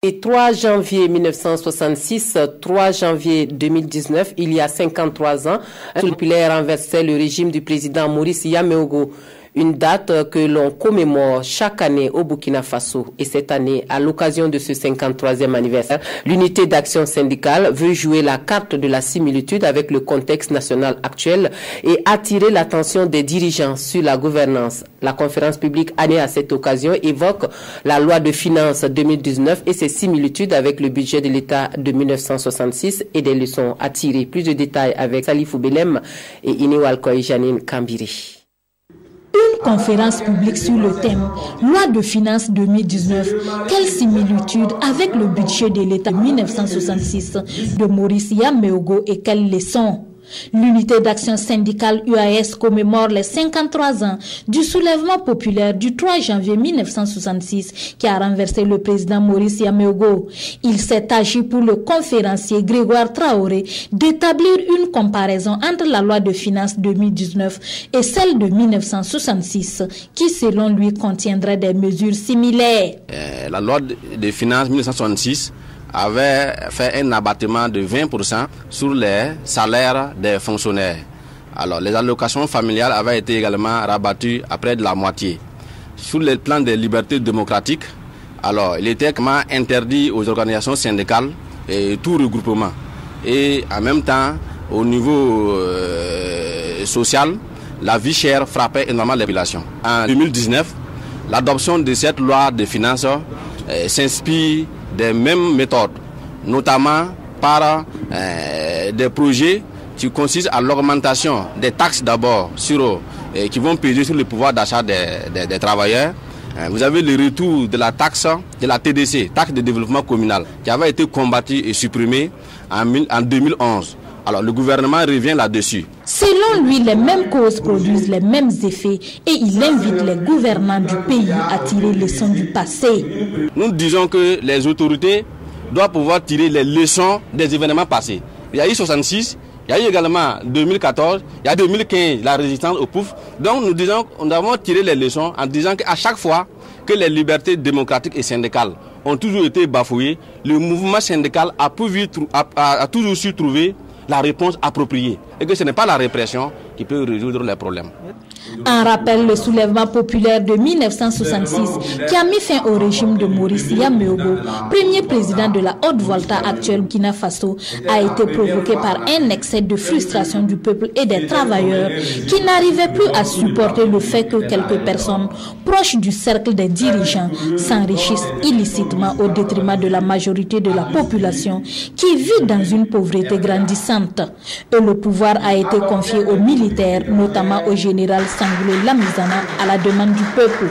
Et 3 janvier 1966, 3 janvier 2019, il y a 53 ans, un populaire renversait le régime du président Maurice Yameogo. Une date que l'on commémore chaque année au Burkina Faso. Et cette année, à l'occasion de ce 53e anniversaire, l'unité d'action syndicale veut jouer la carte de la similitude avec le contexte national actuel et attirer l'attention des dirigeants sur la gouvernance. La conférence publique année à cette occasion évoque la loi de finances 2019 et ses similitudes avec le budget de l'État de 1966 et des leçons à tirer. Plus de détails avec Salifou Belem et Inewalkoy Janine Kambiri. Une conférence publique sur le thème « Loi de finances 2019, quelle similitude avec le budget de l'État 1966 de Maurice Yameogo et quelles leçons ?» L'unité d'action syndicale UAS commémore les 53 ans du soulèvement populaire du 3 janvier 1966 qui a renversé le président Maurice Yameogo. Il s'est agi pour le conférencier Grégoire Traoré d'établir une comparaison entre la loi de finances 2019 et celle de 1966 qui selon lui contiendrait des mesures similaires. La loi de finances 1966 avait fait un abattement de 20% sur les salaires des fonctionnaires. Alors, les allocations familiales avaient été également rabattues à près de la moitié. Sur le plan des libertés démocratiques, alors, il était interdit aux organisations syndicales et tout regroupement. Et en même temps, au niveau social, la vie chère frappait énormément les populations. En 2019, l'adoption de cette loi de finances s'inspire des mêmes méthodes, notamment par des projets qui consistent à l'augmentation des taxes d'abord qui vont peser sur le pouvoir d'achat des travailleurs. Vous avez le retour de la taxe de la TDC, taxe de développement communal, qui avait été combattue et supprimée en 2011. Alors le gouvernement revient là-dessus. Selon lui, les mêmes causes produisent les mêmes effets et il invite les gouvernants du pays à tirer les leçons du passé. Nous disons que les autorités doivent pouvoir tirer les leçons des événements passés. Il y a eu 66, il y a eu également 2014, il y a 2015 la résistance au POUF. Donc nous disons qu'on doit tirer les leçons en disant qu'à chaque fois que les libertés démocratiques et syndicales ont toujours été bafouées, le mouvement syndical a toujours su trouver la réponse appropriée et que ce n'est pas la répression qui peut résoudre les problèmes. En rappel, le soulèvement populaire de 1966 qui a mis fin au régime de Maurice Yameogo, premier président de la Haute-Volta actuelle Burkina Faso, a été provoqué par un excès de frustration du peuple et des travailleurs qui n'arrivaient plus à supporter le fait que quelques personnes proches du cercle des dirigeants s'enrichissent illicitement au détriment de la majorité de la population qui vit dans une pauvreté grandissante. Et le pouvoir a été confié aux militaires, notamment au général Sangoulé Lamizana, à la demande du peuple.